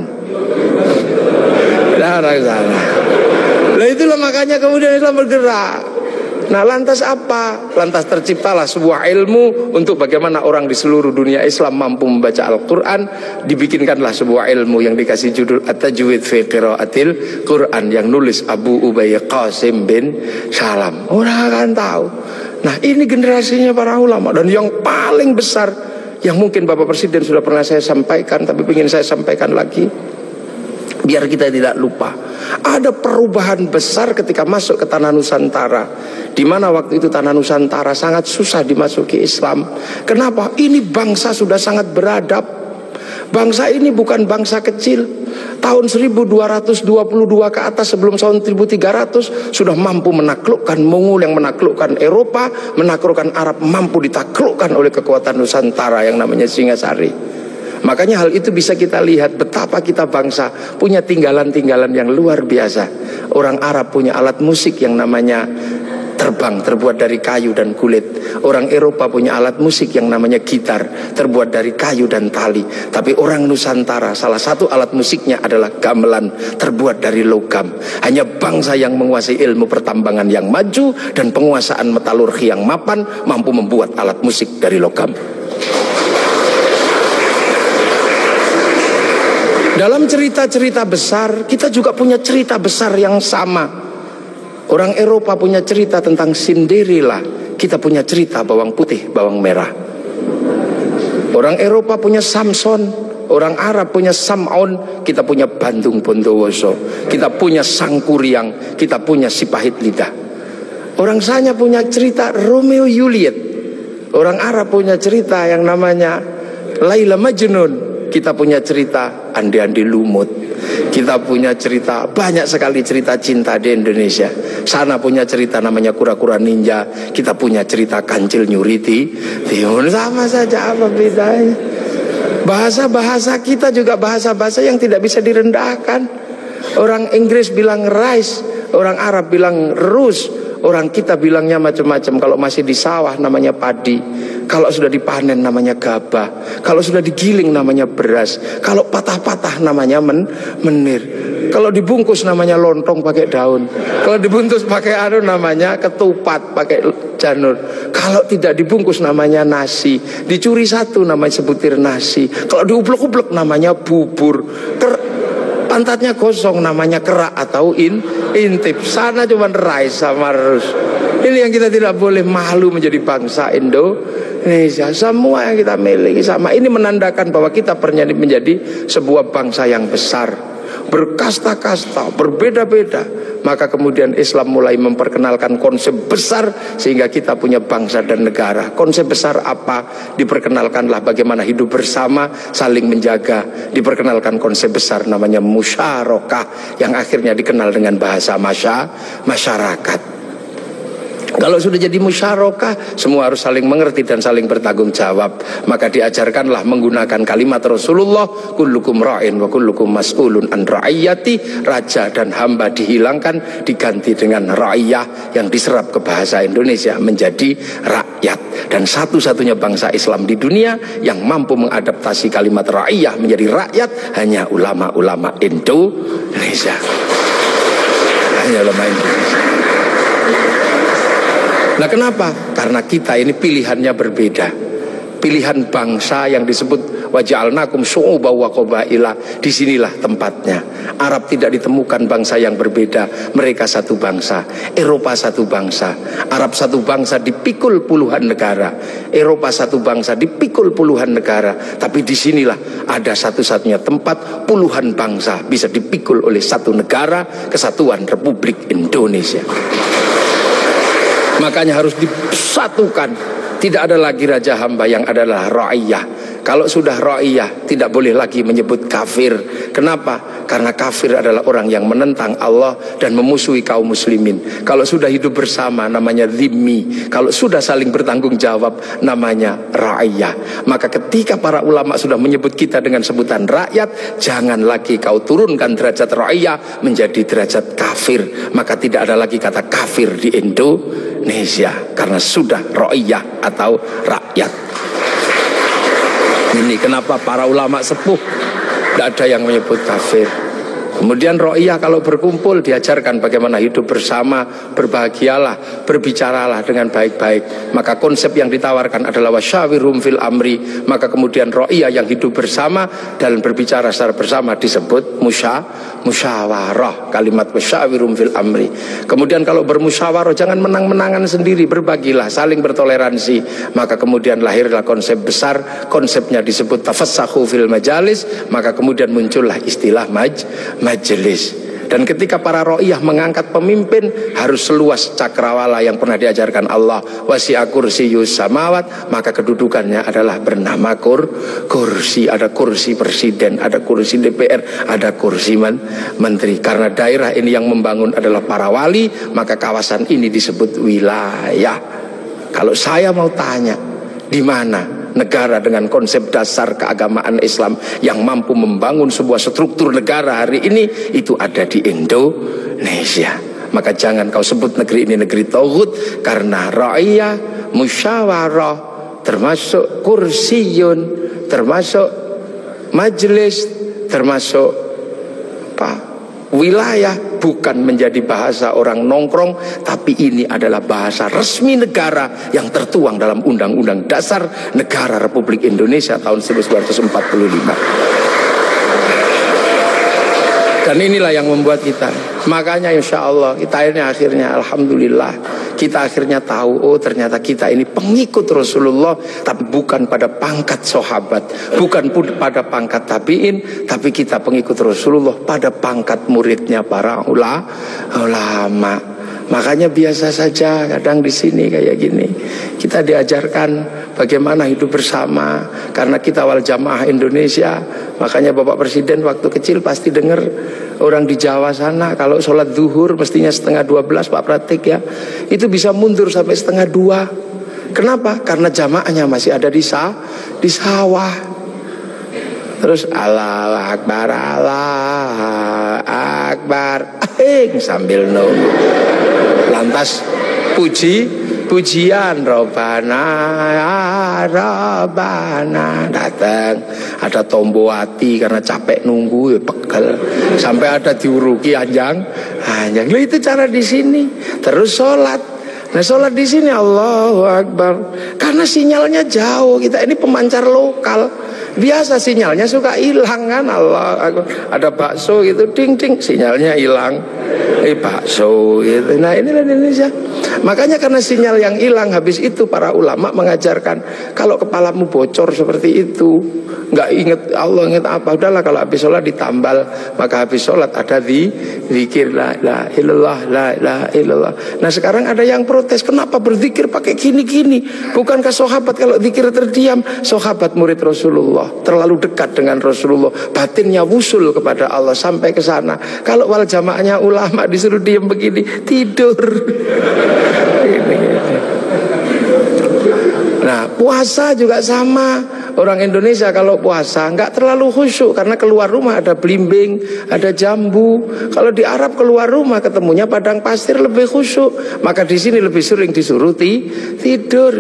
Nah itulah makanya kemudian Islam bergerak. Nah lantas apa? Lantas terciptalah sebuah ilmu untuk bagaimana orang di seluruh dunia Islam mampu membaca Al-Quran. Dibikinkanlah sebuah ilmu yang dikasih judul At-Tajwid fi Qiraatil Quran, yang nulis Abu Ubay Qasim bin Salam. Orang akan tahu. Nah ini generasinya para ulama. Dan yang paling besar, yang mungkin Bapak Presiden sudah pernah saya sampaikan, tapi ingin saya sampaikan lagi biar kita tidak lupa. Ada perubahan besar ketika masuk ke tanah Nusantara, di mana waktu itu tanah Nusantara sangat susah dimasuki Islam. Kenapa? Ini bangsa sudah sangat beradab. Bangsa ini bukan bangsa kecil. Tahun 1222 ke atas, sebelum tahun 1300 sudah mampu menaklukkan Mongol yang menaklukkan Eropa, menaklukkan Arab, mampu ditaklukkan oleh kekuatan Nusantara yang namanya Singasari. Makanya hal itu bisa kita lihat betapa kita bangsa punya tinggalan-tinggalan yang luar biasa. Orang Arab punya alat musik yang namanya terbang, terbuat dari kayu dan kulit. Orang Eropa punya alat musik yang namanya gitar, terbuat dari kayu dan tali. Tapi orang Nusantara, salah satu alat musiknya adalah gamelan, terbuat dari logam. Hanya bangsa yang menguasai ilmu pertambangan yang maju dan penguasaan metalurgi yang mapan mampu membuat alat musik dari logam. Dalam cerita-cerita besar, kita juga punya cerita besar yang sama. Orang Eropa punya cerita tentang Cinderella, kita punya cerita bawang putih, bawang merah. Orang Eropa punya Samson, orang Arab punya Sam'on, kita punya Bandung Bondowoso, kita punya Sangkuriang, kita punya si pahit lidah. Orang Sanya punya cerita Romeo Juliet, orang Arab punya cerita yang namanya Laila Majnun. kita punya cerita andi-andi lumut. Kita punya cerita, banyak sekali cerita cinta di Indonesia. Sana punya cerita namanya kura-kura ninja, kita punya cerita kancil nyuriti. Sama saja, apa bedanya? Bahasa-bahasa kita juga bahasa-bahasa yang tidak bisa direndahkan. Orang Inggris bilang rice, orang Arab bilang rus, orang kita bilangnya macam-macam. Kalau masih di sawah namanya padi, kalau sudah dipanen namanya gabah, kalau sudah digiling namanya beras, kalau patah-patah namanya menir, kalau dibungkus namanya lontong pakai daun, kalau dibungkus pakai namanya ketupat pakai janur, kalau tidak dibungkus namanya nasi, dicuri satu namanya sebutir nasi, kalau diublek-ublek namanya bubur, pantatnya gosong namanya kerak atau intip. Sana cuma rice sama rus. Ini yang kita tidak boleh malu menjadi bangsa Indonesia. Semua yang kita miliki sama. Ini menandakan bahwa kita menjadi sebuah bangsa yang besar, berkasta-kasta, berbeda-beda. Maka kemudian Islam mulai memperkenalkan konsep besar sehingga kita punya bangsa dan negara. Konsep besar apa? Diperkenalkanlah bagaimana hidup bersama, saling menjaga. Diperkenalkan konsep besar namanya musyarakah, yang akhirnya dikenal dengan bahasa masyarakat. Kalau sudah jadi musyarakah, semua harus saling mengerti dan saling bertanggung jawab. Maka diajarkanlah menggunakan kalimat Rasulullah, kullukum ra'in wa kullukum mas'ulun an ra'iyati. Raja dan hamba dihilangkan, diganti dengan ra'iyah, yang diserap ke bahasa Indonesia menjadi rakyat. Dan satu-satunya bangsa Islam di dunia yang mampu mengadaptasi kalimat ra'iyah menjadi rakyat hanya ulama-ulama Indonesia. Hanya ulama Indonesia. Nah, kenapa? Karena kita ini pilihannya berbeda. Pilihan bangsa yang disebut waja'alnakum syu'uban wa qabaila, disinilah tempatnya. Arab tidak ditemukan bangsa yang berbeda, mereka satu bangsa. Eropa satu bangsa. Arab satu bangsa dipikul puluhan negara. Eropa satu bangsa dipikul puluhan negara. Tapi disinilah ada satu-satunya tempat puluhan bangsa bisa dipikul oleh satu negara, Kesatuan Republik Indonesia. Makanya harus disatukan. Tidak ada lagi raja hamba, yang adalah ra'iyah. Kalau sudah ra'iyah, tidak boleh lagi menyebut kafir. Kenapa? Karena kafir adalah orang yang menentang Allah dan memusuhi kaum muslimin. Kalau sudah hidup bersama namanya dhimmi. Kalau sudah saling bertanggung jawab namanya ra'iyah. Maka ketika para ulama sudah menyebut kita dengan sebutan rakyat, jangan lagi kau turunkan derajat ra'iyah menjadi derajat kafir. Maka tidak ada lagi kata kafir di Indonesia, karena sudah ra'iyah atau rakyat. Ini kenapa para ulama sepuh tidak ada yang menyebut kafir. Kemudian ra'iyah kalau berkumpul diajarkan bagaimana hidup bersama, berbahagialah, berbicaralah dengan baik-baik. Maka konsep yang ditawarkan adalah wasyawirhum fil amri. Maka kemudian ra'iyah yang hidup bersama dan berbicara secara bersama disebut musyawarah. Kalimat wasyawirhum fil amri. Kemudian kalau bermusyawarah jangan menang-menangan sendiri, berbagilah, saling bertoleransi. Maka kemudian lahirlah konsep besar, konsepnya disebut tafassahu fil majalis. Maka kemudian muncullah istilah majelis. Dan ketika para ra'iyah mengangkat pemimpin, harus seluas cakrawala yang pernah diajarkan Allah, wasi'a kursiyus samawat. Maka kedudukannya adalah bernama kursi. Ada kursi presiden, ada kursi DPR, ada kursi menteri. Karena daerah ini yang membangun adalah para wali, maka kawasan ini disebut wilayah. Kalau saya mau tanya, di mana negara dengan konsep dasar keagamaan Islam yang mampu membangun sebuah struktur negara hari ini, itu ada di Indonesia. Maka jangan kau sebut negeri ini negeri tauhid, karena ra'iyah, musyawarah, termasuk kursiyun, termasuk majelis, termasuk wilayah, bukan menjadi bahasa orang nongkrong, tapi ini adalah bahasa resmi negara yang tertuang dalam Undang-Undang Dasar Negara Republik Indonesia tahun 1945. Dan inilah yang membuat kita, makanya insya Allah kita ini akhirnya alhamdulillah, kita akhirnya tahu, oh ternyata kita ini pengikut Rasulullah, tapi bukan pada pangkat sahabat, bukan pun pada pangkat tabi'in, tapi kita pengikut Rasulullah pada pangkat muridnya para ulama. Makanya biasa saja kadang di sini kayak gini kita diajarkan bagaimana hidup bersama. Karena kita wal jamaah Indonesia. Makanya Bapak Presiden waktu kecil pasti dengar orang di Jawa sana kalau sholat zuhur mestinya 11:30 Pak Pratik ya, itu bisa mundur sampai 1:30. Kenapa? Karena jamaahnya masih ada di sawah. Terus Allahu Akbar, Allahu Akbar, sambil nunggu. Lantas pujian Robana ya Robana, datang ada tombowati karena capek nunggu ya pegel sampai ada diuruki anjang. Loh, itu cara di sini. Terus sholat. Nah, sholat di sini Allahu Akbar. Karena sinyalnya jauh, kita ini pemancar lokal. Biasa sinyalnya suka hilang kan. Allah Akbar. Ada bakso gitu, ding ding, sinyalnya hilang. Bakso gitu. Nah, inilah Indonesia. Makanya karena sinyal yang hilang, habis itu para ulama mengajarkan kalau kepalamu bocor seperti itu, nggak inget Allah, inget apa, udahlah kalau habis sholat ditambal. Maka habis sholat ada zikir la ilaha illallah, la ilaha illallah. Nah, sekarang ada yang protes, kenapa berzikir pakai gini-gini? Bukankah sahabat kalau zikir terdiam? Sahabat murid Rasulullah terlalu dekat dengan Rasulullah, batinnya wusul kepada Allah sampai ke sana. Kalau wal jamaahnya ulama disuruh diam begini, tidur. Nah, puasa juga sama. Orang Indonesia kalau puasa nggak terlalu khusyuk karena keluar rumah ada belimbing, ada jambu. Kalau di Arab keluar rumah ketemunya padang pasir lebih khusyuk. Maka di sini lebih sering disuruh tidur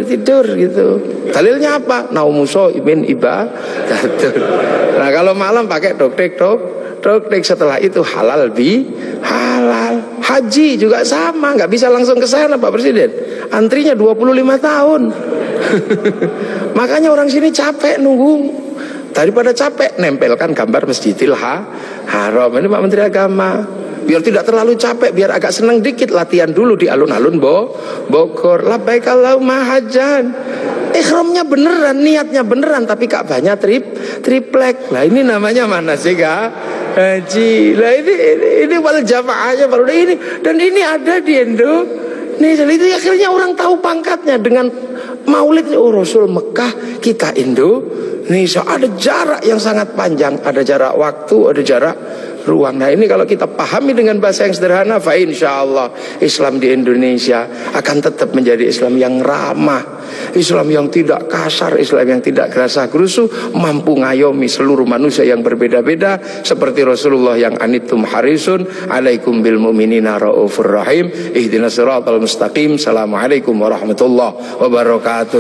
gitu. Dalilnya apa? Naumuso imin ibadah. Nah, kalau malam pakai doktek. Setelah itu halal halal. Haji juga sama, nggak bisa langsung ke sana Pak Presiden. Antrinya 25 tahun. Makanya orang sini capek nunggu. Daripada capek, nempelkan gambar Masjidil Haram. Ini Pak Menteri Agama. Biar tidak terlalu capek, biar agak senang dikit, latihan dulu di alun-alun Bogor. Labbaik Allahumma hajjan. Ihramnya beneran, niatnya beneran, tapi Ka'bahnya triplek. Lah ini namanya mana sih haji. Lah ini wal jamaahnya baru ini, dan ini ada di Indonesia. Itu akhirnya orang tahu pangkatnya dengan Maulid. Oh, Rasul Mekah, kita Indonesia. Ada jarak yang sangat panjang, ada jarak waktu, ada jarak ruang. Nah, ini kalau kita pahami dengan bahasa yang sederhana, fa insyaallah Islam di Indonesia akan tetap menjadi Islam yang ramah, Islam yang tidak kasar, Islam yang tidak gerasa-gerusu, mampu ngayomi seluruh manusia yang berbeda-beda, seperti Rasulullah yang anittum harisun alaikum bil mu'minina raufur rahim ihdinas siratal mustaqim. Assalamualaikum warahmatullahi wabarakatuh.